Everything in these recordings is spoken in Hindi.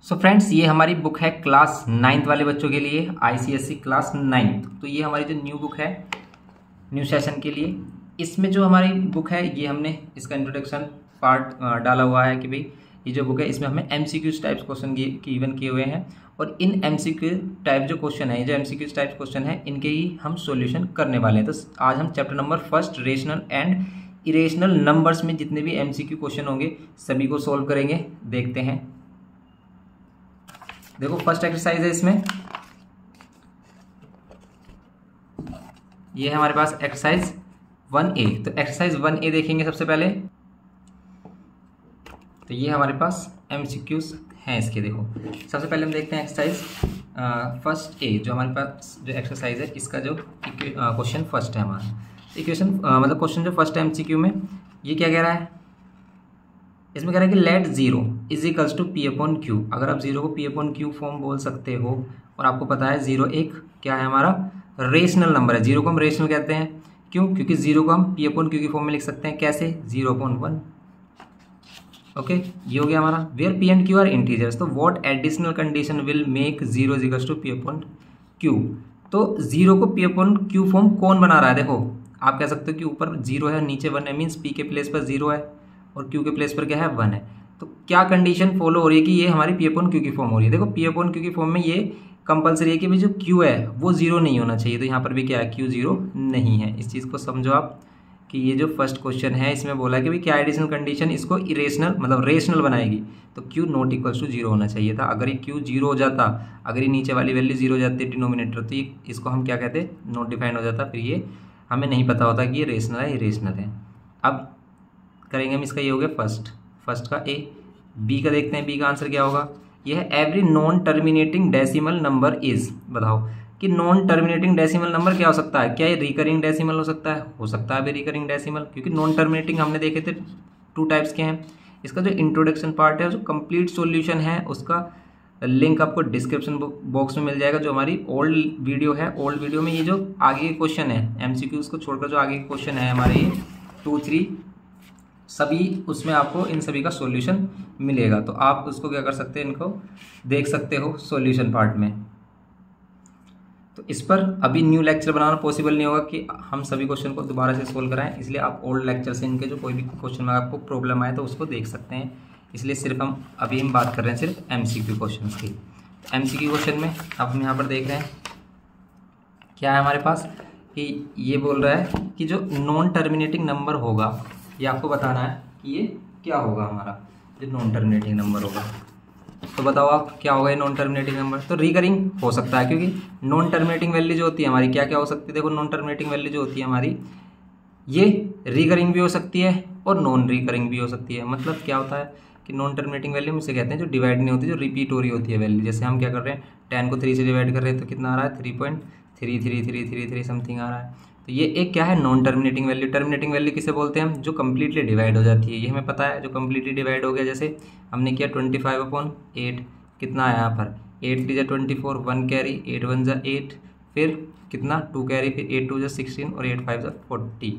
सो फ्रेंड्स, ये हमारी बुक है क्लास 9th वाले बच्चों के लिए, आईसीएसई क्लास 9th। तो ये हमारी जो न्यू बुक है न्यू सेशन के लिए, इसमें जो हमारी बुक है ये हमने इसका इंट्रोडक्शन पार्ट डाला हुआ है कि भाई ये जो बुक है इसमें हमें एमसीक्यूज टाइप्स क्वेश्चन गिवन किए हुए हैं और इन एमसीक्यू टाइप जो क्वेश्चन है, जो एमसीक्यूज टाइप क्वेश्चन है, इनके ही हम सॉल्यूशन करने वाले हैं। तो आज हम chapter number 1 rational and irrational numbers में जितने भी एमसीक्यू क्वेश्चन होंगे सभी को सोल्व करेंगे। देखते हैं। देखो फर्स्ट एक्सरसाइज है इसमें, ये है हमारे पास एक्सरसाइज 1A। तो एक्सरसाइज 1A देखेंगे सबसे पहले। तो ये हमारे पास एमसीक्यूज हैं इसके। देखो सबसे पहले हम देखते हैं एक्सरसाइज फर्स्ट ए, जो हमारे पास जो एक्सरसाइज है इसका जो क्वेश्चन फर्स्ट है हमारा। इक्वेशन मतलब क्वेश्चन जो फर्स्ट है एमसीक्यू में, ये क्या कह रहा है, इसमें कह रहा है कि late 0 is equals to P/Q। अगर आप 0 को P/Q फॉर्म बोल सकते हो और आपको पता है 0 एक क्या है हमारा रेशनल नंबर है। 0 को हम रेशनल कहते हैं, क्यों? क्योंकि 0 को हम P/Q की फॉर्म में लिख सकते हैं। कैसे? 0/1। ओके, ये हो गया हमारा। Where P and Q are integers, तो what additional condition will make 0 is equals to P/Q। तो 0 को P/Q फॉर्म कौन बना रहा है? देखो आप कह सकते हो कि ऊपर 0 है नीचे 1 है, मीन्स P के प्लेस पर 0 है और Q के प्लेस पर क्या है 1 है। तो क्या कंडीशन फॉलो हो रही है कि ये हमारी P/Q की फॉर्म हो रही है। देखो P/Q की फॉर्म में ये कंपलसरी है कि भाई जो Q है वो 0 नहीं होना चाहिए। तो यहाँ पर भी क्या है, Q 0 नहीं है। इस चीज़ को समझो आप कि ये जो फर्स्ट क्वेश्चन है इसमें बोला कि भाई क्या एडिशनल कंडीशन इसको इरेशनल मतलब रेशनल बनाएगी। तो Q नॉट इक्वल्स टू 0 होना चाहिए था। अगर ये Q 0 हो जाता, अगर ये नीचे वाली वैल्यू 0 हो जाती है डिनोमिनेटर, तो ये इसको हम क्या कहते हैं, नॉट डिफाइंड हो जाता। फिर ये हमें नहीं पता होता कि ये रेशनल है इरेशनल है। अब करेंगे हम इसका, ये हो गया फर्स्ट का ए। बी का देखते हैं, बी का आंसर क्या होगा। यह है every non terminating decimal number is. बताओ कि नॉन टर्मिनेटिंग डेसिमल नंबर क्या हो सकता है। क्या ये रिकरिंग डेसिमल हो सकता है? हो सकता है भी रिकरिंग डेसिमल, क्योंकि नॉन टर्मिनेटिंग हमने देखे थे 2 टाइप्स के हैं। इसका जो इंट्रोडक्शन पार्ट है, जो कंप्लीट सॉल्यूशन है, उसका लिंक आपको डिस्क्रिप्शन बॉक्स में मिल जाएगा। जो हमारी ओल्ड वीडियो है, ओल्ड वीडियो में ये जो आगे के क्वेश्चन है एमसीक्यूज को छोड़कर जो आगे के क्वेश्चन है हमारे ये 2, 3 सभी, उसमें आपको इन सभी का सॉल्यूशन मिलेगा। तो आप उसको क्या कर सकते हैं, इनको देख सकते हो सॉल्यूशन पार्ट में। तो इस पर अभी न्यू लेक्चर बनाना पॉसिबल नहीं होगा कि हम सभी क्वेश्चन को दोबारा से सोल्व कराएं, इसलिए आप ओल्ड लेक्चर से इनके जो कोई भी क्वेश्चन में आपको प्रॉब्लम आए तो उसको देख सकते हैं। इसलिए सिर्फ हम बात कर रहे हैं सिर्फ एमसीक्यू क्वेश्चन की। एमसीक्यू क्वेश्चन में अब हम यहाँ पर देख रहे हैं क्या है हमारे पास, कि ये बोल रहा है कि जो नॉन टर्मिनेटिंग नंबर होगा, ये आपको बताना है कि ये क्या होगा हमारा जो नॉन टर्मिनेटिंग नंबर होगा। तो बताओ आप क्या होगा ये नॉन टर्मिनेटिंग नंबर। तो रिकरिंग हो सकता है, क्योंकि नॉन टर्मिनेटिंग वैल्यू जो होती है हमारी क्या क्या हो सकती है। देखो नॉन टर्मिनेटिंग वैल्यू जो होती है हमारी, ये रिकरिंग भी हो सकती है और नॉन रिकरिंग भी हो सकती है। मतलब क्या होता है कि नॉन टर्मिनेटिंग वैल्यू हम इसे कहते हैं जो डिवाइड नहीं होती, जो रिपीट हो रही होती है वैल्यू। जैसे हम क्या कर रहे हैं, 10 को 3 से डिवाइड कर रहे हैं तो कितना आ रहा है, 3.3333 समथिंग आ रहा है। तो ये एक क्या है, non terminating value. Terminating value किसे बोलते हैं हम, जो कम्प्लीटली डिवाइड हो जाती है। ये हमें पता है, जो कम्प्लीटली डिवाइड हो गया। जैसे हमने किया 25/8, कितना आया यहाँ पर 8 3 × 24, 1 कैरी, 8 1 × 8, फिर कितना 2 कैरी, फिर 8 2 × 16 और 8 5 × 40।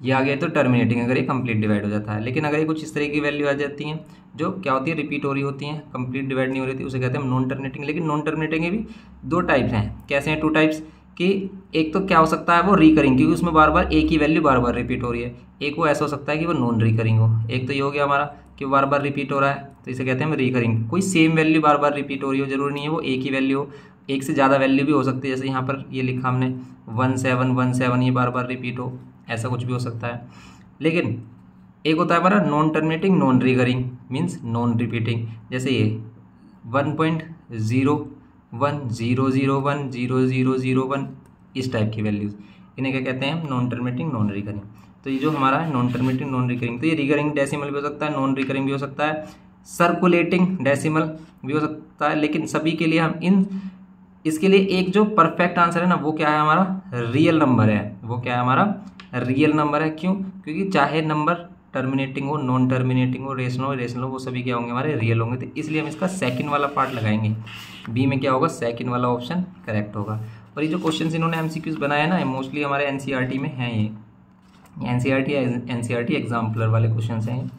ये आ गया तो टर्मिनेटिंग, अगर ये कंप्लीट डिवाइड हो जाता है। लेकिन अगर ये कुछ इस तरह की वैल्यू आ जाती हैं जो क्या होती है, रिपीट हो रही होती हैं, कंप्लीट डिवाइड नहीं हो रही थी, उसे कहते हैं नॉन टर्मिनेटिंग। लेकिन नॉन टर्मिनेटिंग के भी 2 टाइप्स हैं। कैसे हैं 2 टाइप्स कि एक तो क्या हो सकता है वो रिकरिंग, क्योंकि उसमें बार बार एक ही वैल्यू बार बार रिपीट हो रही है। एक वो ऐसा हो सकता है कि वो नॉन रिकरिंग हो। एक तो ये हो गया हमारा कि बार बार रिपीट हो रहा है, तो इसे कहते हैं हम रिकरिंग। कोई सेम वैल्यू बार बार रिपीट हो रही हो, जरूरी नहीं है वो एक ही वैल्यू हो, एक से ज़्यादा वैल्यू भी हो सकती है। जैसे यहाँ पर ये लिखा हमने 1717, ये बार बार रिपीट हो, ऐसा कुछ भी हो सकता है। लेकिन एक होता है हमारा non terminating non recurring, means non repeating. जैसे ये 1.0100100001, इस टाइप की वैल्यूज़, इन्हें क्या कहते हैं, नॉन टर्मिनेटिंग नॉन रिकरिंग। तो ये जो हमारा है नॉन टर्मिनेटिंग नॉन रिकरिंग, तो ये रिकरिंग डेसिमल भी हो सकता है, नॉन रिकरिंग भी हो सकता है, सर्कुलेटिंग डेसिमल भी हो सकता है। लेकिन सभी के लिए हम इसके लिए एक जो परफेक्ट आंसर है ना, वो क्या है हमारा, रियल नंबर है। वो क्या है हमारा, रियल नंबर है। क्यों? क्योंकि चाहे नंबर टर्मिनेटिंग हो, नॉन टर्मिनेटिंग हो, रेशनल हो, वो सभी क्या होंगे हमारे, रियल होंगे। तो इसलिए हम इसका सेकंड वाला पार्ट लगाएंगे। बी में क्या होगा, सेकंड वाला ऑप्शन करेक्ट होगा। और ये जो क्वेश्चन इन्होंने एमसीक्यूज बनाया ना, मोस्टली हमारे एनसीईआरटी में हैं। ये एनसीईआरटी एग्जाम्पलर वाले क्वेश्चन हैं।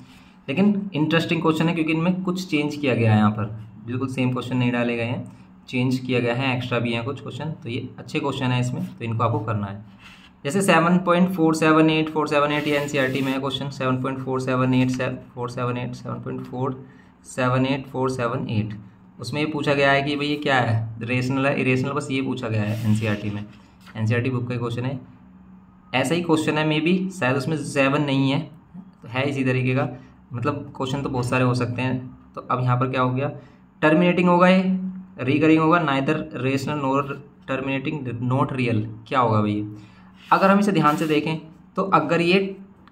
लेकिन इंटरेस्टिंग क्वेश्चन है क्योंकि इनमें कुछ चेंज किया गया है यहाँ पर। बिल्कुल सेम क्वेश्चन नहीं डाले गए हैं, चेंज किया गया है, एक्स्ट्रा भी हैं कुछ क्वेश्चन, तो ये अच्छे क्वेश्चन है इसमें, तो इनको आपको करना है। जैसे 7.478 ये एनसीईआरटी में है क्वेश्चन, 7.478 उसमें ये पूछा गया है कि भाई ये क्या है, रेशनल है इरेशनल, बस ये पूछा गया है एनसीईआरटी में, एनसीईआरटी बुक का क्वेश्चन है। ऐसा ही क्वेश्चन है, मे बी शायद उसमें 7 नहीं है, तो है इसी तरीके का, मतलब क्वेश्चन तो बहुत सारे हो सकते हैं। तो अब यहाँ पर क्या हो गया, टर्मिनेटिंग होगा, ये रिकरिंग होगा, neither rational NOR terminating not real, क्या होगा भैया। अगर हम इसे ध्यान से देखें तो अगर ये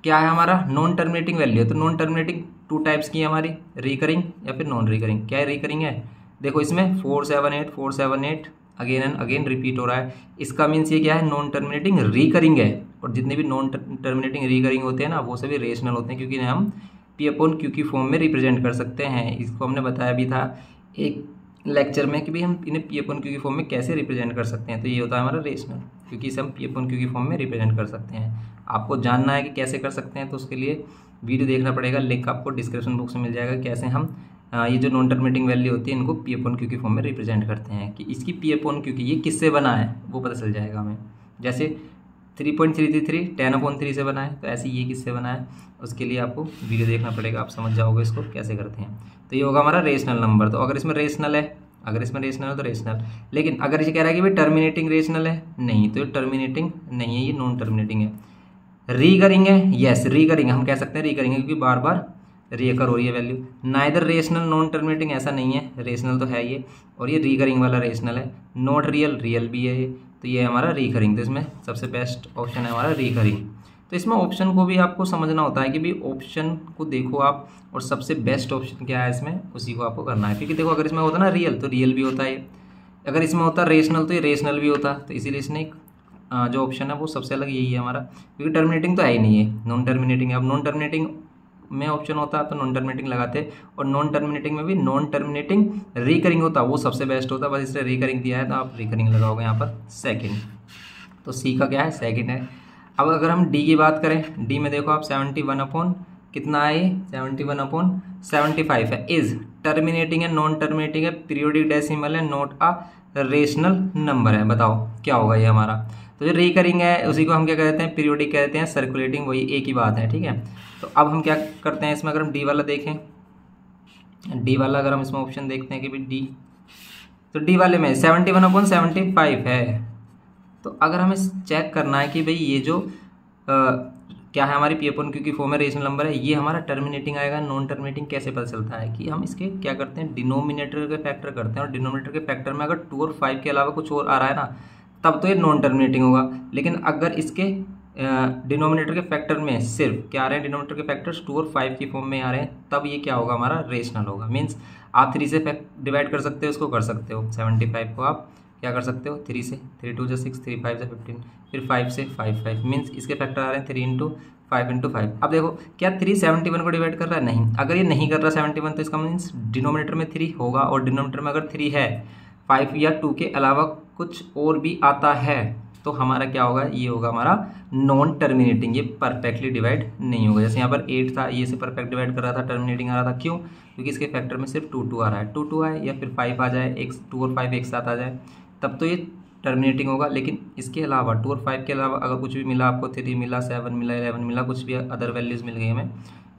क्या है हमारा नॉन टर्मिनेटिंग वैल्यू है, तो नॉन टर्मिनेटिंग 2 टाइप्स की है हमारी, रिकरिंग या फिर नॉन रिकरिंग। क्या है रिकरिंग है, देखो इसमें 478 अगेन एंड अगेन रिपीट हो रहा है, इसका मीन्स ये क्या है, नॉन टर्मिनेटिंग रिकरिंग है। और जितने भी नॉन टर्मिनेटिंग रिकरिंग होते हैं ना, वो सभी रेशनल होते हैं, क्योंकि हम पी अपॉन क्यू की फॉर्म में रिप्रेजेंट कर सकते हैं। इसको हमने बताया भी था एक लेक्चर में कि भाई हम इन्हें पी अपॉन क्यू की फॉर्म में कैसे रिप्रेजेंट कर सकते हैं। तो ये होता है हमारा रेशनल, क्योंकि इसे हम पी अपॉन क्यू की फॉर्म में रिप्रेजेंट कर सकते हैं। आपको जानना है कि कैसे कर सकते हैं, तो उसके लिए वीडियो देखना पड़ेगा, लिंक आपको डिस्क्रिप्शन बॉक्स में मिल जाएगा, कैसे हम ये जो नॉन टर्मिनेटिंग वैल्यू होती है इनको पी अपॉन क्यू की फॉर्म में रिप्रेजेंट करते हैं, कि इसकी पी अपॉन क्यू की ये किससे बना है वो पता चल जाएगा हमें। जैसे 3.333 10/3 से बना है, तो ऐसे ये किससे बना है, उसके लिए आपको वीडियो देखना पड़ेगा, आप समझ जाओगे इसको कैसे करते हैं। तो ये होगा हमारा रेशनल नंबर। तो अगर इसमें रेशनल है, अगर इसमें रेशनल है तो रेशनल, लेकिन अगर ये कह रहा है कि भाई टर्मिनेटिंग रेशनल है, नहीं, तो ये टर्मिनेटिंग नहीं है, ये नॉन टर्मिनेटिंग है। रिकरिंग है, यस रिकरिंग हम कह सकते हैं, रिकरिंग है क्योंकि बार बार रिकर हो रही है value. Neither rational non terminating ऐसा नहीं है, रेशनल तो है ये, और ये रिकरिंग वाला रेशनल है। नॉट रियल, रियल भी है ये, तो ये हमारा रिकरिंग। तो इसमें सबसे बेस्ट ऑप्शन है हमारा रिकरिंग। तो इसमें ऑप्शन को भी आपको समझना होता है कि भाई ऑप्शन को देखो आप, और सबसे बेस्ट ऑप्शन क्या है इसमें, उसी को आपको करना है। क्योंकि देखो अगर इसमें होता ना रियल, तो रियल भी होता है, अगर इसमें होता रेशनल तो ये रेशनल भी होता। तो इसीलिए इसने जो ऑप्शन है वो सबसे अलग यही है हमारा, क्योंकि टर्मिनेटिंग तो है ही नहीं है, नॉन टर्मिनेटिंग है। अब नॉन टर्मिनेटिंग में ऑप्शन होता तो नॉन टर्मिनेटिंग लगाते, और नॉन टर्मिनेटिंग में भी नॉन टर्मिनेटिंग रिकरिंग होता, वो सबसे बेस्ट होता। बस इससे रिकरिंग दिया है तो आप रिकरिंग लगाओगे यहाँ पर सेकंड। तो सी का क्या है, सेकंड है। अब अगर हम डी की बात करें, डी में देखो आप 71 अपॉन कितना है, 71 अपॉन 75 है, इज टर्मिनेटिंग है, नॉन टर्मिनेटिंग है, पीरियोडिक डेसिमल है, नॉट अ रेशनल नंबर है। बताओ क्या होगा ये हमारा। तो जो रिकरिंग है उसी को हम क्या कहते हैं, पीरियोडिक कहते हैं, सर्कुलेटिंग वही एक ही बात है, ठीक है। तो अब हम क्या करते हैं इसमें, अगर हम डी वाला देखें, डी वाला अगर हम इसमें ऑप्शन देखते हैं कि भाई डी, तो डी वाले में 71 अपॉन 75 है। तो अगर हमें चेक करना है कि भाई ये जो क्या है हमारी पी अपॉन क्यू की फॉर्म में रेशनल नंबर है, ये हमारा टर्मिनेटिंग आएगा, नॉन टर्मिनेटिंग कैसे पता चलता है, कि हम इसके क्या करते हैं, डिनोमिनेटर के फैक्टर करते हैं, और डिनोमिनेटर के फैक्टर में अगर 2 और 5 के अलावा कुछ और आ रहा है ना, तब तो ये नॉन टर्मिनेटिंग होगा। लेकिन अगर इसके डिनोमिनेटर के फैक्टर में सिर्फ क्या आ रहे हैं, डिनोमिनेटर के फैक्टर्स 2 और 5 की फॉर्म में आ रहे हैं, तब ये क्या होगा हमारा रेशनल होगा। मीन्स आप 3 से डिवाइड कर सकते हो, इसको कर सकते हो 75 को आप क्या कर सकते हो 3 से, 3 2 6, 3 5 15, फिर 5 से 5 मीन्स इसके फैक्टर आ रहे हैं 3 × 5 × 5। अब देखो क्या 3 71 को डिवाइड कर रहा है, नहीं। अगर ये नहीं कर रहा 71 तो इसका मीन्स डिनोमिनेटर में 3 होगा, और डिनोमिनेटर में अगर 3 है, 5 या 2 के अलावा कुछ और भी आता है, तो हमारा क्या होगा, ये होगा हमारा नॉन टर्मिनेटिंग, ये परफेक्टली डिवाइड नहीं होगा। जैसे यहाँ पर 8 था, ये से परफेक्ट डिवाइड कर रहा था, टर्मिनेटिंग आ रहा था, क्यों, क्योंकि इसके फैक्टर में सिर्फ 2 2 आ रहा है, 2 2 आए या फिर 5 आ जाए, 2 और 5 एक साथ आ जाए, तब तो ये टर्मिनेटिंग होगा। लेकिन इसके अलावा 2 और 5 के अलावा अगर कुछ भी मिला आपको, 3 मिला, 7 मिला, 11 मिला, कुछ भी अदर वैल्यूज़ मिल गई हमें,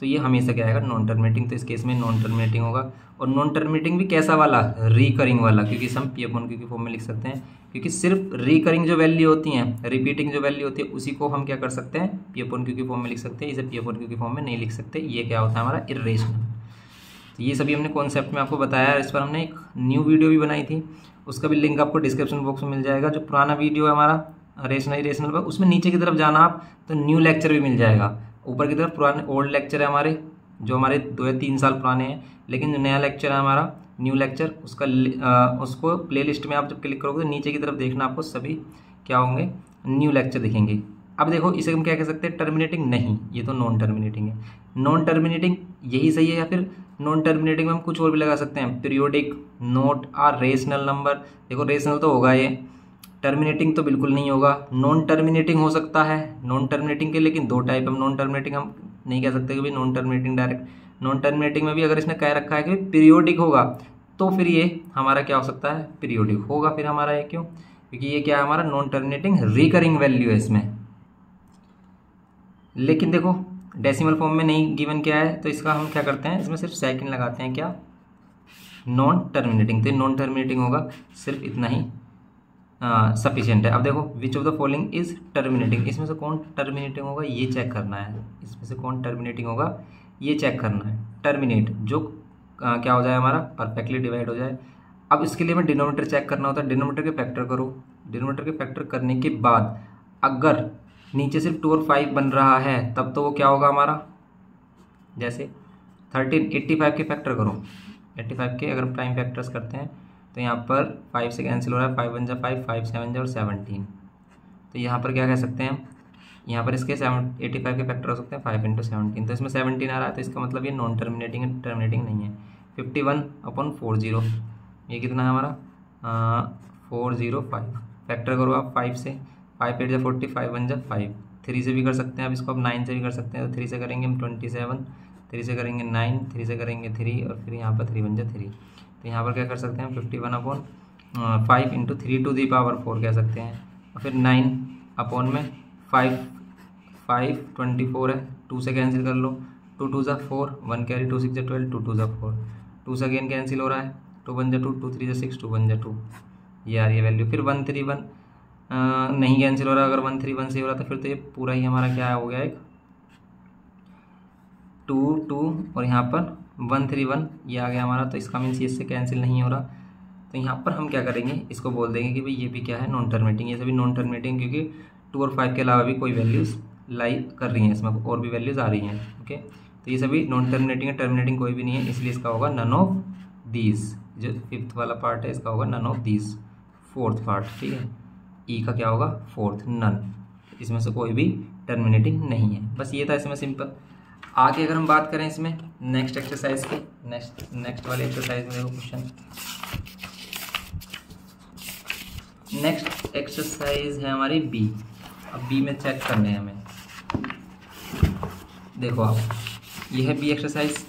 तो ये हमेशा क्या आएगा, नॉन टर्मिनेटिंग। तो इस केस में नॉन टर्मिनेटिंग होगा। और नॉन टर्मिनेटिंग भी कैसा वाला, रिकरिंग वाला, क्योंकि हम पी अपॉन क्यू की फॉर्म में लिख सकते हैं, क्योंकि सिर्फ रिकरिंग जो वैल्यू होती हैं, रिपीटिंग जो वैल्यू होती है, उसी को हम क्या कर सकते हैं, पी अपॉन क्यू की फॉर्म में लिख सकते हैं। इसे पी अपॉन क्यू की फॉर्म में नहीं लिख सकते, ये क्या होता है हमारा इर्रेशनल। तो ये सभी हमने कॉन्सेप्ट में आपको बताया है। इस पर हमने एक न्यू वीडियो भी बनाई थी, उसका भी लिंक आपको डिस्क्रिप्शन बॉक्स में मिल जाएगा। जो पुराना वीडियो है हमारा रेशनल पर, उसमें नीचे की तरफ जाना आप तो न्यू लेक्चर भी मिल जाएगा। ऊपर की तरफ पुराने ओल्ड लेक्चर है हमारे, जो हमारे 2 या 3 साल पुराने हैं, लेकिन जो नया लेक्चर है हमारा न्यू लेक्चर, उसको प्लेलिस्ट में आप जब क्लिक करोगे तो नीचे की तरफ देखना, आपको सभी क्या होंगे, न्यू लेक्चर दिखेंगे। अब देखो इसे हम क्या कह सकते हैं, टर्मिनेटिंग नहीं, ये तो नॉन टर्मिनेटिंग है। नॉन टर्मिनेटिंग यही सही है, या फिर नॉन टर्मिनेटिंग में हम कुछ और भी लगा सकते हैं, periodic, not a rational number. देखो रेशनल तो होगा ये, टर्मिनेटिंग तो बिल्कुल नहीं होगा। नॉन टर्मिनेटिंग हो सकता है, नॉन टर्मिनेटिंग के लेकिन 2 टाइप है। नॉन टर्मिनेटिंग हम नहीं कह सकते कि भाई non terminating direct, non terminating में भी अगर इसने कह रखा है कि पीरियोडिक होगा, तो फिर ये हमारा क्या हो सकता है, पीरियोडिक होगा फिर हमारा ये। क्यों? क्योंकि ये क्या है हमारा नॉन टर्मिनेटिंग रिकरिंग वैल्यू है इसमें। लेकिन देखो डेसिमल फॉर्म में नहीं गिवन क्या है, तो इसका हम क्या करते हैं, इसमें सिर्फ सेकंड लगाते हैं, क्या, नॉन टर्मिनेटिंग। तो नॉन टर्मिनेटिंग होगा, सिर्फ इतना ही सफिशिएंट है। अब देखो which of the following is terminating, इसमें से कौन टर्मिनेटिंग होगा ये चेक करना है, इसमें से कौन टर्मिनेटिंग होगा ये चेक करना है। टर्मिनेट जो क्या हो जाए हमारा, परफेक्टली डिवाइड हो जाए। अब इसके लिए हमें डिनोमिनेटर चेक करना होता है, डिनोमिनेटर के फैक्टर करो, डिनोमिनेटर के फैक्टर करने के बाद अगर नीचे सिर्फ 2 और 5 बन रहा है तब तो वो क्या होगा हमारा, जैसे 13 85 के फैक्टर करो, 85 के अगर प्राइम फैक्टर्स करते हैं तो यहाँ पर 5 से कैंसिल हो रहा है, 5 1 जा 5, 5 7 जा और 17। तो यहाँ पर क्या कह सकते हैं, यहाँ पर इसके 85 के फैक्टर हो सकते हैं 5 × 17, तो इसमें 17 आ रहा है, तो इसका मतलब ये नॉन टर्मिनेटिंग है, टर्मिनेटिंग नहीं है। 51/40 ये कितना है हमारा 405, फैक्टर करो आप 5 से, 5 8 जा 40, 5 1 जा 5, 3 से भी कर सकते हैं, अब इसको आप 9 से भी कर सकते हैं, तो 3 से करेंगे हम 27, 3 से करेंगे 9, 3 से करेंगे 3 और फिर यहाँ पर 3 1 जा 3। तो यहाँ पर क्या कर सकते हैं 51/5 × 3⁴ कह सकते हैं, और फिर 9 में 5 24 है, 2 से कैंसिल कर लो, 2 2 जा 4, 1 कैरी, 2 6 जा 12, 2 2 जा 4, 2 से अगेन कैंसिल हो रहा है, 2 1 जा 2, 2 3 जा 6, 2 1 जा 2, ये आ रही है वैल्यू। फिर 1 3 1 नहीं कैंसिल हो रहा, अगर 1 3 1 से हो रहा तो फिर तो ये पूरा ही हमारा क्या हो गया, एक 2 2 और यहाँ पर 1 3 1 ये आ गया हमारा, तो इसका मीन्स इससे कैंसिल नहीं हो रहा। तो यहाँ पर हम क्या करेंगे, इसको बोल देंगे कि भाई ये भी क्या है नॉन टर्मिनेटिंग, ये सभी नॉन टर्मिनेटिंग, क्योंकि 2 और 5 के अलावा भी कोई वैल्यूज़ लाई कर रही हैं, इसमें और भी वैल्यूज़ आ रही हैं। ओके, तो ये सभी नॉन टर्मिनेटिंग है, टर्मिनेटिंग कोई भी नहीं है, इसलिए इसका होगा नन ऑफ दीज। जो 5th वाला पार्ट है इसका होगा none of these, 4th part, ठीक है। ई का क्या होगा 4th, नन, इसमें से कोई भी टर्मिनेटिंग नहीं है। बस ये था इसमें सिंपल। आगे अगर हम बात करें इसमें नेक्स्ट एक्सरसाइज के, नेक्स्ट वाले एक्सरसाइज में देखो क्वेश्चन, नेक्स्ट एक्सरसाइज है हमारी बी। अब बी में चेक करने हैं हमें, देखो आप ये है बी एक्सरसाइज।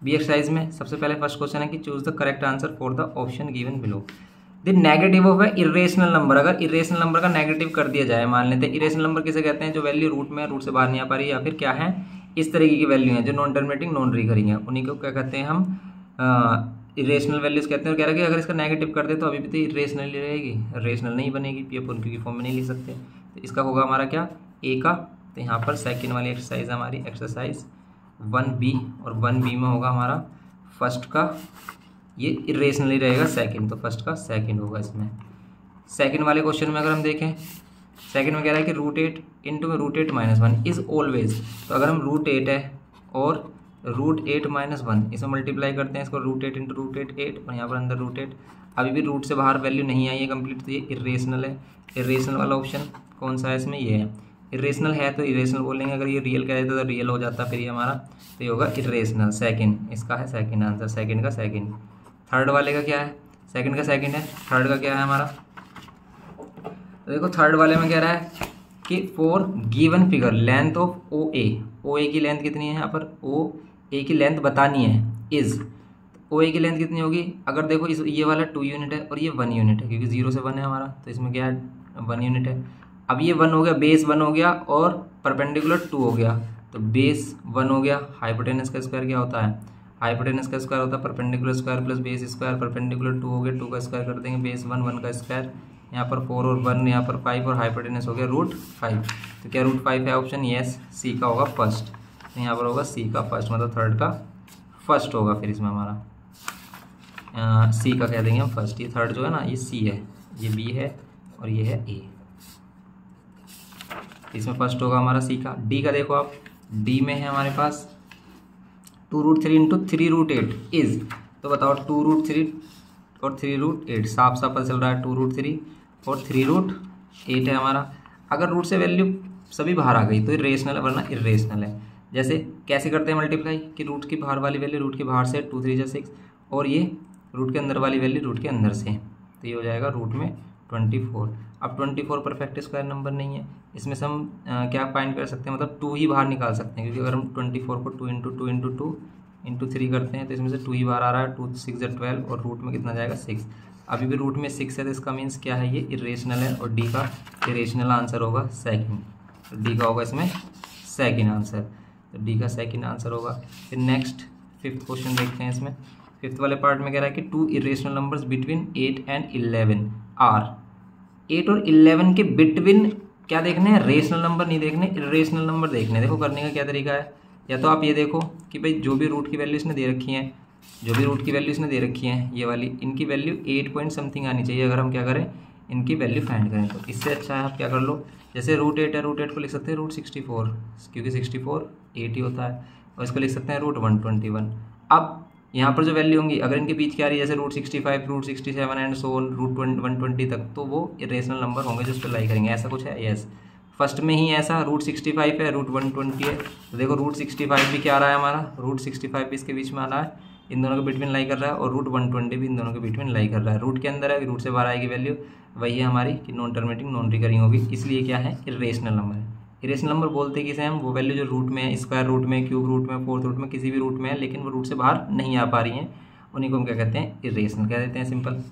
बी एक्सरसाइज में सबसे पहले फर्स्ट क्वेश्चन है कि choose the correct answer for the option given below. The negative of A irrational number, अगर इरेशनल नंबर का नेगेटिव कर दिया जाए, मान लेते हैं इरेशनल नंबर किसे कहते हैं, जो वैल्यू रूट में, रूट से बाहर नहीं आ पा रही, या फिर क्या है इस तरीके की वैल्यू है जो नॉन टर्मिनेटिंग नॉन रिकरिंग है, उन्हीं को क्या कहते हैं हम इरेशनल वैल्यूज कहते हैं। और कह रहे हैं कि अगर इसका नेगेटिव कर दे तो अभी भी तो इरेशनल ही रहेगी, रेशनल नहीं बनेगी, पी अपन क्यू की फॉर्म में नहीं लिख सकते। तो इसका होगा हमारा क्या ए का। तो यहाँ पर सेकेंड वाली एक्सरसाइज है हमारी एक्सरसाइज 1B, और 1B में होगा हमारा फर्स्ट का, ये इरेशनल ही रहेगा सेकंड, तो फर्स्ट का सेकंड होगा इसमें। सेकंड वाले क्वेश्चन में अगर हम देखें, सेकंड में कह रहा है कि √8 × √8 - 1 इज ऑलवेज। तो अगर हम √8 है और √8 - 1 इसे मल्टीप्लाई करते हैं, इसको √8 × √8 8, और यहाँ पर अंदर √8, अभी भी रूट से बाहर वैल्यू नहीं आई है कंप्लीट, तो ये इरेशनल है। इरेशनल वाला ऑप्शन कौन सा है इसमें, ये है। इरेशनल है तो इरेशनल बोलेंगे, अगर ये रियल कह देते तो रियल हो जाता, फिर ये हमारा तो ये होगा इरेशनल। सेकंड इसका है सेकंड आंसर, सेकंड का सेकंड। थर्ड वाले का क्या है, सेकंड का सेकंड है, थर्ड का क्या है हमारा। तो देखो थर्ड वाले में कह रहा है कि for given figure length of OA की लेंथ कितनी है, यहाँ पर OA की लेंथ बतानी है, इज OA की लेंथ कितनी होगी। अगर देखो इस ये वाला 2 यूनिट है और ये 1 यूनिट है, क्योंकि 0 से 1 है हमारा, तो इसमें क्या है 1 यूनिट है। अब ये 1 हो गया, बेस 1 हो गया और परपेंडिकुलर 2 हो गया, तो बेस 1 हो गया। हाइपोटेनस का स्क्वायर क्या होता है, हाइपोटेनस का स्क्वायर होता है perpendicular square plus base square, perpendicular 2 हो गया, 2 का स्क्वायर कर देंगे, बेस 1 1 का स्क्वायर, यहाँ पर 4 और 1 यहाँ पर 5, और हाइपोटेनस हो गया √5। तो क्या √5 है ऑप्शन, यस, सी का होगा फर्स्ट। तो यहाँ पर होगा सी का फर्स्ट, मतलब थर्ड का फर्स्ट होगा। फिर इसमें हमारा सी का कह देंगे हम फर्स्ट। ये थर्ड जो है ना ये सी है, ये बी है और ये है ए, इसमें फर्स्ट होगा हमारा सी का। डी का देखो आप, डी में है हमारे पास 2√3 × 3√8 इज, तो बताओ 2√3 और 3√8, साफ साफ पता चल रहा है 2√3 और 3√8 है हमारा। अगर रूट से वैल्यू सभी बाहर आ गई तो इरेशनल है, वरना इरेशनल है। जैसे कैसे करते हैं मल्टीप्लाई, कि रूट की बाहर वाली वैल्यू रूट के बाहर से 2 3 जा 6, और ये रूट के अंदर वाली वैल्यू रूट के अंदर से, तो ये हो जाएगा रूट में 24। अब 24 परफेक्ट स्क्वायर नंबर नहीं है, इसमें से हम क्या फाइंड कर सकते हैं, मतलब 2 ही बाहर निकाल सकते हैं, क्योंकि अगर हम 24 को 2 × 2 × 2 इंटू 3 करते हैं तो इसमें से 2 ही बार आ रहा है, 2 6 12 और रूट में कितना जाएगा 6। अभी भी रूट में 6 है तो इसका मीन्स क्या है, ये इरेशनल है और डी का इरेशनल आंसर होगा सेकंड। तो डी का होगा इसमें सेकंड आंसर, तो डी का सेकंड आंसर होगा। फिर नेक्स्ट 5th क्वेश्चन देखते हैं। इसमें 5th वाले पार्ट में कह रहा है कि 2 irrational numbers between 8 and 11 are. 8 और 11 के बिटवीन क्या देखने हैं, रेशनल नंबर नहीं देखने, इरेशनल नंबर देखने। देखो करने का क्या तरीका है, या तो आप ये देखो कि भाई जो भी रूट की वैल्यू इसने दे रखी है, जो भी रूट की वैल्यू इसने दे रखी है ये वाली, इनकी वैल्यू 8 पॉइंट समथिंग आनी चाहिए अगर हम क्या करें, इनकी वैल्यू फाइंड करें। तो इससे अच्छा है आप क्या कर लो, जैसे √8 है, √8 को लिख सकते हैं √64 क्योंकि 64 8 ही होता है, और इसको लिख सकते हैं √121। अब यहाँ पर जो वैल्यू होंगी अगर इनके बीच क्या आ रही है, जैसे √65 √67 एंड सो ऑन √120 तक, तो वो इरेशनल नंबर होंगे जो उस पर लाई करेंगे। ऐसा कुछ है, यस। फर्स्ट में ही ऐसा √65 है, √120 है, तो देखो √65 भी क्या आ रहा है हमारा, √65 भी इसके बीच में आ रहा है, इन दोनों के बिटवीन लाई कर रहा है, और √120 भी इन दोनों के बिटवीन लाई कर रहा है। रूट के अंदर है, रूट से बाहर आएगी वैल्यू, वही है हमारी कि नॉन टर्मिनेटिंग नॉन रिकरिंग होगी, इसलिए क्या है, इरेशनल नंबर है। इरेशनल नंबर बोलते किसे हम, वो वैल्यू जो रूट में है, स्क्वायर रूट में, क्यूब रूट में, फोर्थ रूट में, किसी भी रूट में है लेकिन वो रूट से बाहर नहीं आ पा रही हैं, उन्हीं को हम क्या कहते हैं, इरेशनल कह देते हैं, सिंपल।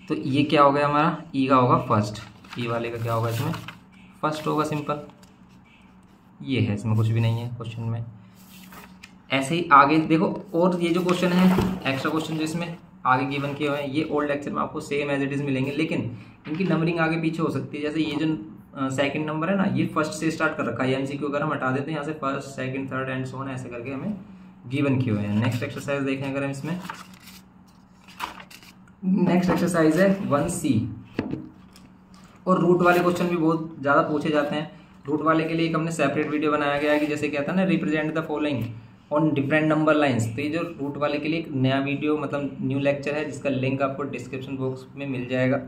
तो ये क्या हो गया हमारा, ई का होगा फर्स्ट, ई वाले का क्या होगा इसमें फर्स्ट होगा, सिंपल। ये है, इसमें कुछ भी नहीं है क्वेश्चन में। ऐसे ही आगे देखो, और ये जो क्वेश्चन है एक्स्ट्रा क्वेश्चन जो इसमें आगे गिवन किए हुए हैं, ये ओल्ड लेक्चर में आपको सेम एज इट इज मिलेंगे, लेकिन इनकी नंबरिंग आगे पीछे हो सकती है। जैसे ये जो सेकंड नंबर है ना, ये फर्स्ट से स्टार्ट कर रखा है, एमसीक्यू अगर हम हटा देते हैं यहाँ से first second third and so on ऐसे करके हमें गिवन किए हुए हैं। नेक्स्ट एक्सरसाइज देखें अगर हम इसमें, नेक्स्ट एक्सरसाइज है 1C, और रूट वाले क्वेश्चन भी बहुत ज़्यादा पूछे जाते हैं। रूट वाले के लिए एक हमने सेपरेट वीडियो बनाया गया है कि जैसे क्या था ना, represent the following on different number lines. तो ये जो रूट वाले के लिए एक नया वीडियो मतलब न्यू लेक्चर है, जिसका लिंक आपको डिस्क्रिप्शन बॉक्स में मिल जाएगा।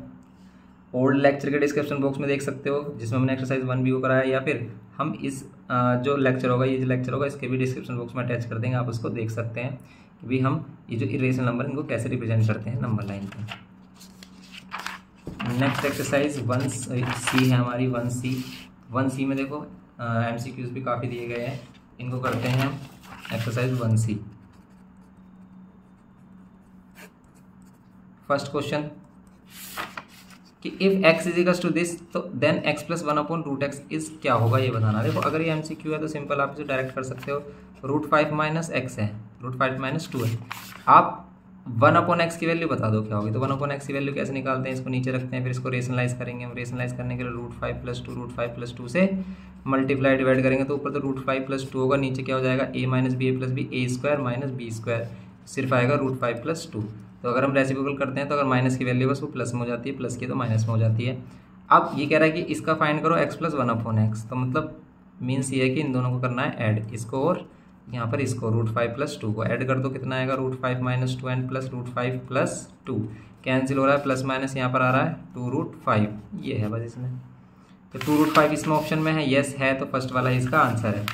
ओल्ड लेक्चर के डिस्क्रिप्शन बॉक्स में देख सकते हो, जिसमें हमने एक्सरसाइज 1 भी कराया, या फिर हम इस जो लेक्चर होगा, ये जो लेक्चर होगा, इसके भी डिस्क्रिप्शन बॉक्स में अटैच कर देंगे, आप उसको देख सकते हैं कि भाई हम ये जो इरेशनल नंबर इनको कैसे रिप्रेजेंट करते हैं नंबर लाइन पे। नेक्स्ट एक्सरसाइज 1C है हमारी, 1C में देखो MCQs भी काफ़ी दिए गए हैं, इनको करते हैं हम एक्सरसाइज 1C। फर्स्ट क्वेश्चन कि if x is equals to this तो then x plus 1/√x is क्या होगा, ये बताना। देखो अगर ये MCQ है तो सिंपल आप इसे डायरेक्ट कर सकते हो, √5 माइनस x है, √5 माइनस 2 है, आप 1/x की वैल्यू बता दो क्या होगी। तो 1/x की वैल्यू कैसे निकालते हैं, इसको नीचे रखते हैं, फिर इसको रेशनलाइज करेंगे। हम रेशनलाइज करने के लिए √5 + 2 से मल्टीप्लाई डिवाइड करेंगे, तो ऊपर तो √5 + 2 होगा, नीचे क्या हो जाएगा a - b a + b, a² - b², सिर्फ आएगा √5 + 2। तो अगर हम रेसिप्रोकल करते हैं तो अगर माइनस की वैल्यू बस वो प्लस में हो जाती है, प्लस की तो माइनस में हो जाती है। अब ये कह रहा है कि इसका फाइंड करो x + 1/x, तो मतलब मीन्स ये है कि इन दोनों को करना है ऐड, इसको और यहाँ पर इसको √5 + 2 को ऐड कर दो, कितना आएगा √5 - 2 एंड प्लस √5 + 2 कैंसिल हो रहा है, प्लस माइनस यहाँ पर आ रहा है 2√5, ये है बस इसमें। तो 2√5 इसमें ऑप्शन में है, यस है, तो फर्स्ट वाला इसका आंसर है।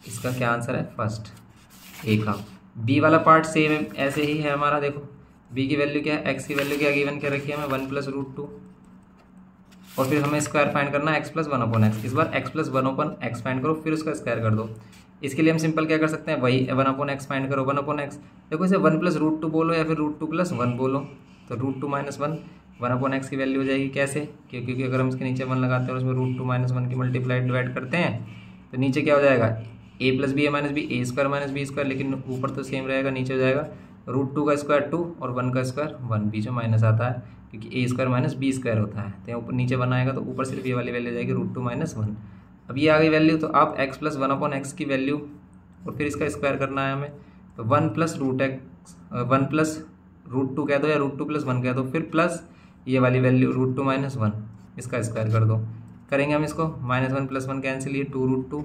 इसका क्या आंसर है, फर्स्ट ए का। बी वाला पार्ट सेम ऐसे ही है हमारा। देखो बी की वैल्यू क्या है, एक्स की वैल्यू क्या गिवन क्या रखी है हमें 1 + √2, और फिर हमें स्क्वायर फाइंड करना है x + 1/x। इस बार x + 1/x फाइंड करो, फिर उसका स्क्वायर कर दो। इसके लिए हम सिंपल क्या कर सकते हैं, वही 1/x फाइंड करो, 1/x। देखो इसे 1 + √2 बोलो या फिर √2 + 1 बोलो, तो √2 - 1 1/x की वैल्यू हो जाएगी। कैसे, क्योंकि अगर हम इसके नीचे 1 लगाते हैं और उसमें √2 - 1 की मल्टीप्लाई डिवाइड करते हैं तो नीचे क्या हो जाएगा, a + b a - b, a² - b², लेकिन ऊपर तो सेम रहेगा, नीचे हो जाएगा √2 का स्क्वायर 2 और 1 का स्क्वायर 1, बीच में माइनस आता है क्योंकि a² - b² होता है, तो ऊपर नीचे 1 आएगा, तो ऊपर सिर्फ ये वाली वैल्यू जाएगी √2 - 1। अब ये आ गई वैल्यू, तो आप x + 1/x की वैल्यू और फिर इसका स्क्वायर करना है हमें, तो 1 + √2 कह दो या √2 + 1 कह दो, फिर प्लस ये वाली वैल्यू √2 - 1, इसका स्क्वायर कर दो। करेंगे हम इसको, -1 + 1 कैंसिल, ये 2√2,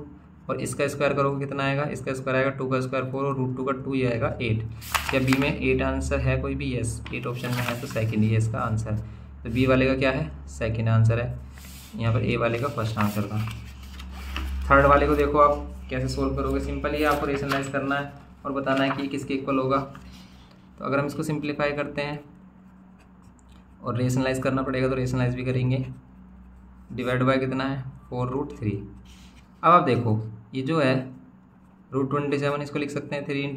और इसका स्क्वायर करोगे कितना आएगा, इसका स्क्वायर आएगा 2 का स्क्वायर 4 और √2 का 2, ये आएगा 8। क्या बी में 8 आंसर है कोई भी, यस 8 ऑप्शन में है, तो सेकंड ही है इसका आंसर। तो बी वाले का क्या है, सेकंड आंसर है, यहाँ पर ए वाले का फर्स्ट आंसर था। थर्ड वाले को देखो आप कैसे सोल्व करोगे, सिंपल ही आपको रेशनलाइज करना है और बताना है कि किसके इक्वल होगा। तो अगर हम इसको सिंप्लीफाई करते हैं और रेशनलाइज करना पड़ेगा तो रेशनलाइज भी करेंगे, डिवाइड बाय कितना है 4√3। अब आप देखो ये जो है √27 इसको लिख सकते हैं 3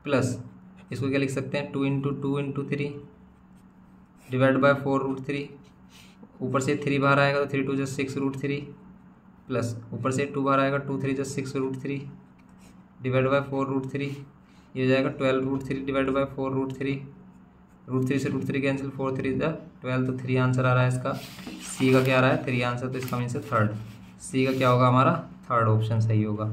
प्लस इसको क्या लिख सकते हैं 2 डिवाइड बाय 4√3। ऊपर से 3 बाहर आएगा तो 3 2 6√3 प्लस ऊपर से 2 बाहर आएगा 2 3 6√3 डिवाइड बाय 4√3। ये हो जाएगा 12√3 डिवाइड बाय 4√3। √3 से √3 कैंसिल 4 3 12 तो 3 आंसर आ रहा है इसका। सी का क्या आ रहा है 3 आंसर, तो इसका मीन से थर्ड। सी का क्या होगा हमारा थर्ड ऑप्शन सही होगा।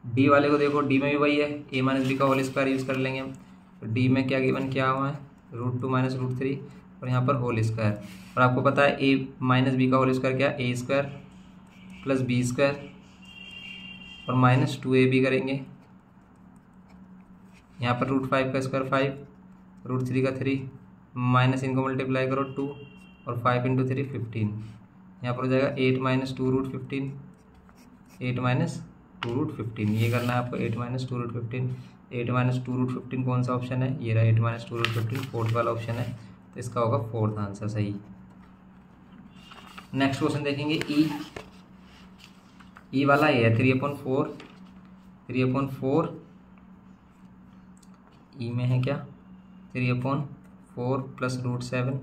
डी वाले को देखो, डी में भी वही है a माइनस बी का होल स्क्वायर यूज़ कर लेंगे हम। तो डी में क्या गिवन किया हुआ है √2 माइनस √3 और यहाँ पर होल स्क्वायर। और आपको पता है a माइनस बी का होल स्क्वायर क्या है a² प्लस b² और माइनस 2ab करेंगे। यहाँ पर √5 का स्क्वायर 5, √3 का 3 माइनस इनको मल्टीप्लाई करो 2 और 5 × 3 15। यहाँ पर हो जाएगा 8 माइनस 2√15, 8 माइनस 2√15। ये करना है आपको 8 माइनस 2√15। 8 माइनस 2√15 कौन सा ऑप्शन है, ये रहा 8 माइनस 2√15 फोर्थ वाला ऑप्शन है, तो इसका होगा फोर्थ आंसर सही। नेक्स्ट क्वेश्चन देखेंगे ई वाला ये है 3/4 ई में है क्या 3/4 प्लस √7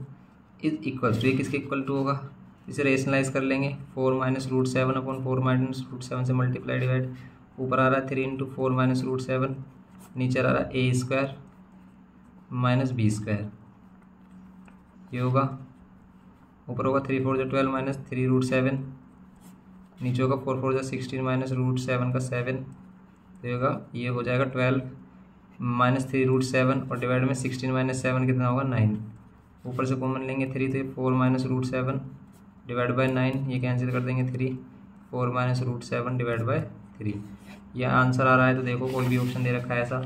इज इक्वल्स टू, ये किसके इक्वल टू होगा, इसे रेशनलाइज कर लेंगे 4 माइनस √7/4 माइनस √7 से मल्टीप्लाई डिवाइड। ऊपर आ रहा है 3 × 4 माइनस √7, नीचे आ रहा है a² माइनस b²। ये होगा ऊपर होगा 3 4 12 माइनस 3√7, नीचे होगा 4 4 16 माइनस √7 का 7। तो होगा ये हो जाएगा 12 माइनस 3√7 और डिवाइड में 16 माइनस 7 कितना होगा 9। ऊपर से कॉमन लेंगे 3 तो 4 माइनस √7 डिवाइड बाय 9, ये कैंसिल कर देंगे 3 4 माइनस √7 डिवाइड बाय 3। यह आंसर आ रहा है। तो देखो कोई भी ऑप्शन दे रखा है ऐसा,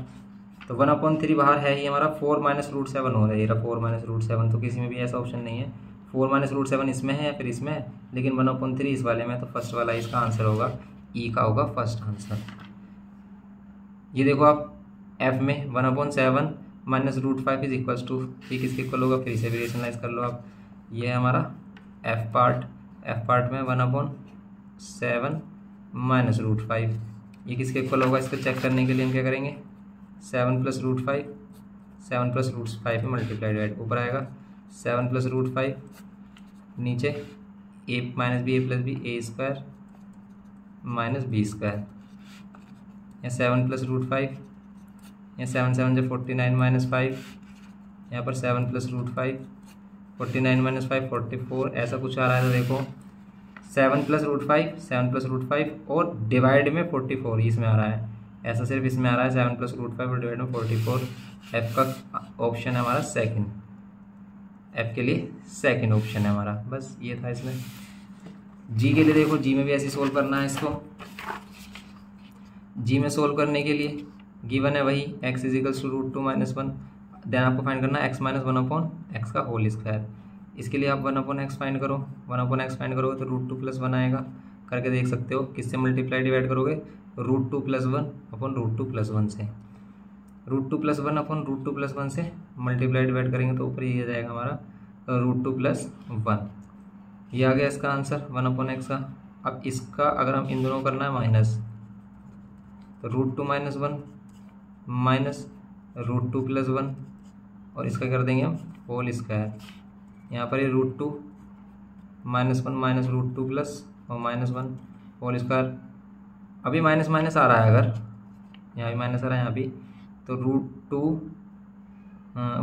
तो 1/3 बाहर है ही हमारा, 4 माइनस √7 हो रहा है, ये 4 माइनस √7, तो किसी में भी ऐसा ऑप्शन नहीं है 4 माइनस √7 इसमें है या फिर इसमें है, लेकिन 1/3 इस वाले में, तो फर्स्ट वाला इसका आंसर होगा, ई का होगा फर्स्ट आंसर। ये देखो आप एफ में 1/7 माइनस √5 इज इक्वल्स टू, ये किसके इक्वल होगा, फिर इसे भी रेशनलाइज कर लो आप। ये है हमारा एफ पार्ट में 1/7 माइनस √5, ये किसके इक्वल होगा, इसको चेक करने के लिए हम क्या करेंगे 7 प्लस √5 में मल्टीप्लाई डिवाइड। ऊपर आएगा 7 प्लस √5, नीचे a minus B a plus B a² minus b²। यहाँ 7 प्लस √5, यहाँ 7 7 जो 49 माइनस 5, यहाँ पर 7 प्लस √5 49 माइनस 5 44, ऐसा कुछ आ रहा है। तो देखो 7 प्लस √5 और डिवाइड में 44 इसमें आ रहा है, ऐसा सिर्फ इसमें आ रहा है 7 प्लस √5 और डिवाइड में 44। एफ का ऑप्शन है हमारा सेकंड, एफ के लिए सेकंड ऑप्शन है हमारा, बस ये था इसमें। जी के लिए देखो, जी में भी ऐसे सोल्व करना है इसको। जी में सोल्व करने के लिए गिवन है वही x is equals to √2 minus 1, then आपको फाइंड करना है x माइनस 1/x का होल स्क्वायर। इसके लिए आप 1/x फाइंड करो, 1/x फाइंड करोगे तो √2 प्लस 1 आएगा, करके देख सकते हो। किससे मल्टीप्लाई डिवाइड करोगे, √2 प्लस 1 अपन √2 प्लस 1 से, √2 प्लस 1 अपन √2 प्लस 1 से मल्टीप्लाई डिवाइड करेंगे तो ऊपर ये आ जाएगा हमारा √2 प्लस 1। ये आ गया इसका आंसर 1/x का। अब इसका अगर हम इन दोनों करना है माइनस, तो √2 माइनस 1 माइनस √2 प्लस 1 और इसका कर देंगे हम होल स्क्वायर। यहाँ पर ये √2 माइनस 1 माइनस √2 प्लस और माइनस 1 होल स्क्वायर। अभी माइनस माइनस आ रहा है, अगर यहाँ भी माइनस आ रहा है यहाँ भी, तो √2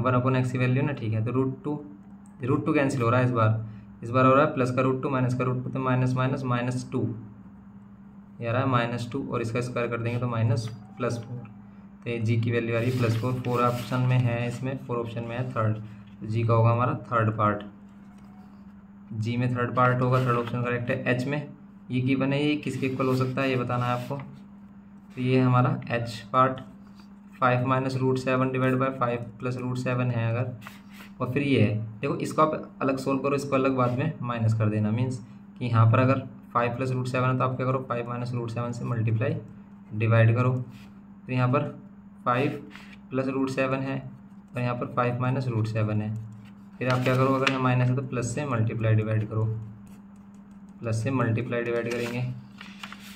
1/x की वैल्यू ना, ठीक है। तो √2 कैंसिल हो रहा है इस बार हो रहा है प्लस का √2 माइनस का √2, तो माइनस माइनस -2 ये आ रहा है -2 और इसका स्क्वायर कर देंगे तो +4। तो ये जी की वैल्यू आ रही है +4। 4 ऑप्शन में है, इसमें 4 ऑप्शन में है थर्ड, तो जी का होगा हमारा थर्ड पार्ट। जी में थर्ड पार्ट होगा, थर्ड ऑप्शन करेक्ट है। एच में ये की बने, ये किसके इक्वल हो सकता है ये बताना है आपको। तो ये हमारा H part 5 minus √7 divide bye 5 plus √7 है अगर, और फिर ये है। देखो इसको आप अलग सोल्व करो, इसको अलग बाद में माइनस कर देना, मीन्स कि यहाँ पर अगर 5 प्लस √7 है तो आप क्या करो 5 माइनस √7 से मल्टीप्लाई डिवाइड करो। तो यहाँ पर 5 प्लस √7 है और यहाँ पर 5 माइनस √7 है। फिर आप क्या करो, अगर यहाँ माइनस है तो प्लस से मल्टीप्लाई डिवाइड करो, प्लस से मल्टीप्लाई डिवाइड करेंगे।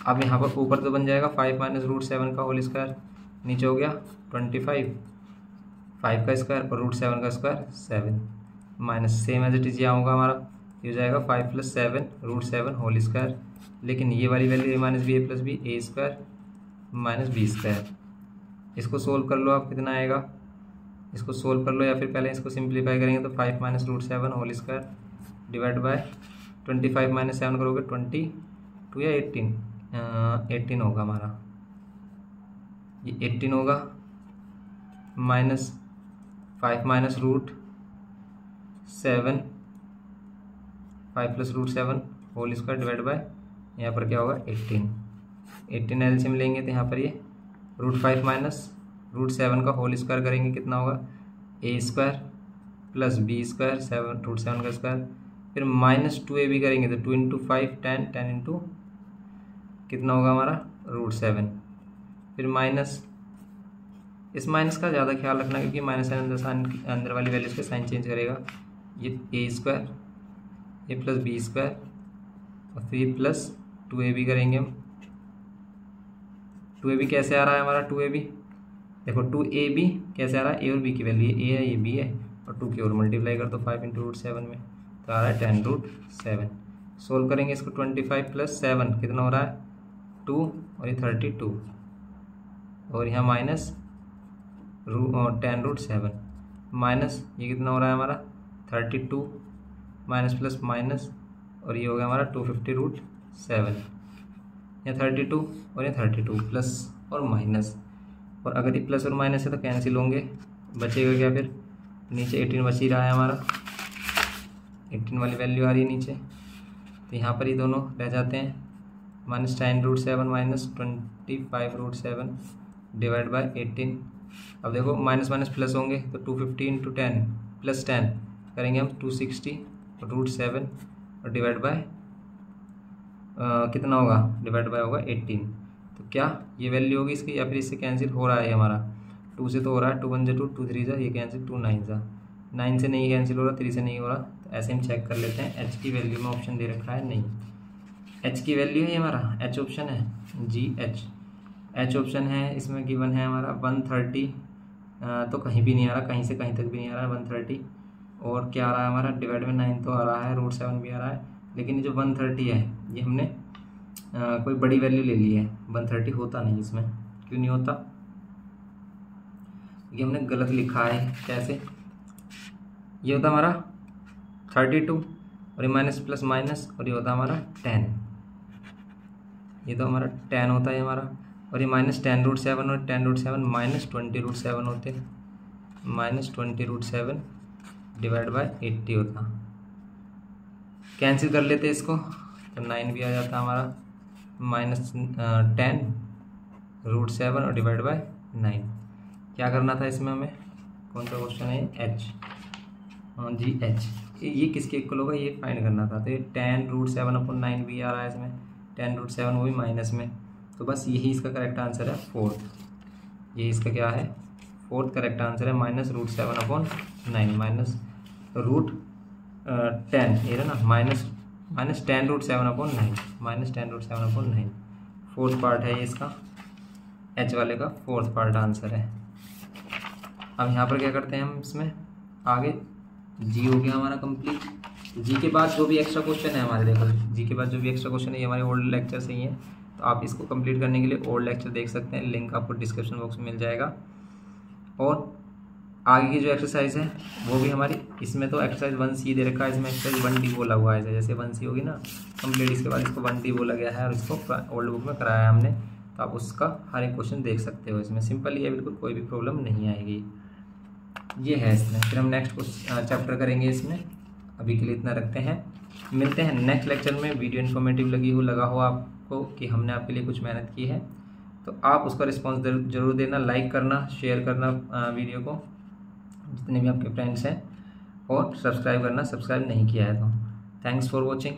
अब यहाँ पर ऊपर तो बन जाएगा 5 माइनस रूट 7 का होल स्क्वायर, नीचे हो गया 25, 5 का स्क्वायर और रूट 7 का square 7 minus same as it is यहाँ होगा हमारा, ये हो जाएगा 5 + 7 रूट 7 होल स्क्वायर। लेकिन ये वाली वैल्यू ए माइनस बी ए प्लस बी ए स्क्वायर माइनस बी स्क्वायर, इसको सोल्व कर लो आप, कितना आएगा, इसको सोल्व कर लो या फिर पहले इसको सिंप्लीफाई करेंगे तो 5 minus root 7 whole square divide by 25 minus 7 करोगे 22 या 18 होगा हमारा, ये 18 होगा, minus 5 minus root 7 5 + root 7 whole square divide by यहाँ पर क्या होगा 18 एलसीएम लेंगे तो यहाँ पर ये रूट 5 माइनस रूट 7 का होल स्क्वायर करेंगे, कितना होगा A square plus B square 7 root 7 का स्क्वायर, फिर माइनस 2ab करेंगे तो 2 × 5 10 इंटू कितना होगा हमारा रूट 7, फिर माइनस, इस माइनस का ज़्यादा ख्याल रखना क्योंकि माइनस अंदर वाली वैल्यूज के साइन चेंज करेगा, ये ए स्क्वायर ए प्लस बी स्क्वायर और फिर प्लस 2ab करेंगे हम, 2ab कैसे आ रहा है हमारा 2ab, देखो 2ab कैसे आ रहा है, ए और बी की वैल्यू, ए है ये बी है और 2 की ओर मल्टीप्लाई कर दो 5 × रूट 7 में तो आ रहा है 10 रूट 7। सोल्व करेंगे इसको 25 + 7 कितना हो रहा है 2 और ये 32 और यहाँ माइनस 10 रूट 7 माइनस ये कितना हो रहा है हमारा 32 माइनस प्लस माइनस और ये हो गया हमारा 250 रूट 7, ये 32 और ये 32 प्लस और माइनस, और अगर ये प्लस और माइनस है तो कैंसिल होंगे, बचेगा क्या फिर नीचे 18 बच ही रहा है हमारा, 18 वाली वैल्यू आ रही है नीचे, तो यहाँ पर ये दोनों रह जाते हैं, minus 10 root 7 minus 25 root 7 divide by 18। अब देखो माइनस माइनस प्लस होंगे तो 250 × 10 + 10 करेंगे हम 260 रूट 7 और डिवाइड बाय कितना होगा, डिवाइड बाय होगा 18, तो क्या ये वैल्यू होगी इसकी या फिर इससे कैंसिल हो रहा है हमारा, 2 से तो हो रहा है, 2 × 1 = 2 2 3 = ये कैंसिल, 2 9 सा 9 से नहीं कैंसिल हो रहा, 3 से नहीं हो रहा, तो ऐसे हम चेक कर लेते हैं। एच की वैल्यू में ऑप्शन दे रखा है नहीं, एच की वैल्यू है ये हमारा, एच ऑप्शन है जी एच ऑप्शन है, इसमें गिवन है हमारा 130, तो कहीं भी नहीं आ रहा, कहीं से कहीं तक भी नहीं आ रहा है 130, और क्या आ रहा है हमारा डिवाइड में 9 तो आ रहा है, रूट 7 भी आ रहा है, लेकिन ये जो 130 है ये हमने कोई बड़ी वैल्यू ले ली है, 130 होता नहीं इसमें, क्यों नहीं होता, ये हमने गलत लिखा है, कैसे, ये होता हमारा 32 और ये माइनस प्लस माइनस और ये होता हमारा 10, ये तो हमारा 10 होता है हमारा, और ये माइनस 10 रूट 7 और 10 रूट 7 माइनस 20 रूट 7 होते हैं, माइनस 20 रूट 7 डिवाइड बाय 80 होता, कैंसिल कर लेते इसको तो 9 भी आ जाता हमारा, माइनस 10 रूट 7 और डिवाइड बाय 9। क्या करना था इसमें हमें, कौन सा क्वेश्चन है एच, हाँ जी एच, ये किसके इक्वल होगा ये फाइंड करना था, तो ये 10 रूट 7/9 भी आ रहा है इसमें, 10 रूट 7 वो भी माइनस में, तो बस यही इसका करेक्ट आंसर है 4th, ये इसका क्या है 4th करेक्ट आंसर है, माइनस रूट 7/9 माइनस रूट 10 ये ना minus 10 root 7/9 minus 10 root 7/9 4th part है ये इसका, एच वाले का 4th पार्ट आंसर है। अब यहाँ पर क्या करते हैं हम इसमें आगे, जी हो गया हमारा कंप्लीट, जी के बाद जो भी एक्स्ट्रा क्वेश्चन है हमारे, देखो जी के बाद जो भी एक्स्ट्रा क्वेश्चन है ये हमारे ओल्ड लेक्चर से ही है, तो आप इसको कंप्लीट करने के लिए ओल्ड लेक्चर देख सकते हैं, लिंक आपको डिस्क्रिप्शन बॉक्स में मिल जाएगा, और आगे की जो एक्सरसाइज है वो भी हमारी, इसमें तो एक्सरसाइज 1C दे रखा है, इसमें एक्सरसाइज 1D बोला हुआ है, जैसे 1C होगी ना कंप्लीट, इसके बाद इसको 1D बोला गया है और इसको ओल्ड बुक में कराया है हमने, तो आप उसका हर एक क्वेश्चन देख सकते हो, इसमें सिंपल ही है बिल्कुल, कोई भी प्रॉब्लम नहीं आएगी, ये है इसमें। फिर हम नेक्स्ट चैप्टर करेंगे इसमें, अभी के लिए इतना रखते हैं, मिलते हैं नेक्स्ट लेक्चर में। वीडियो इन्फॉर्मेटिव लगा हो आपको कि हमने आपके लिए कुछ मेहनत की है, तो आप उसका रिस्पॉन्स ज़रूर देना, लाइक करना, शेयर करना वीडियो को जितने भी आपके फ्रेंड्स हैं, और सब्सक्राइब करना, सब्सक्राइब नहीं किया है तो। Thanks for watching.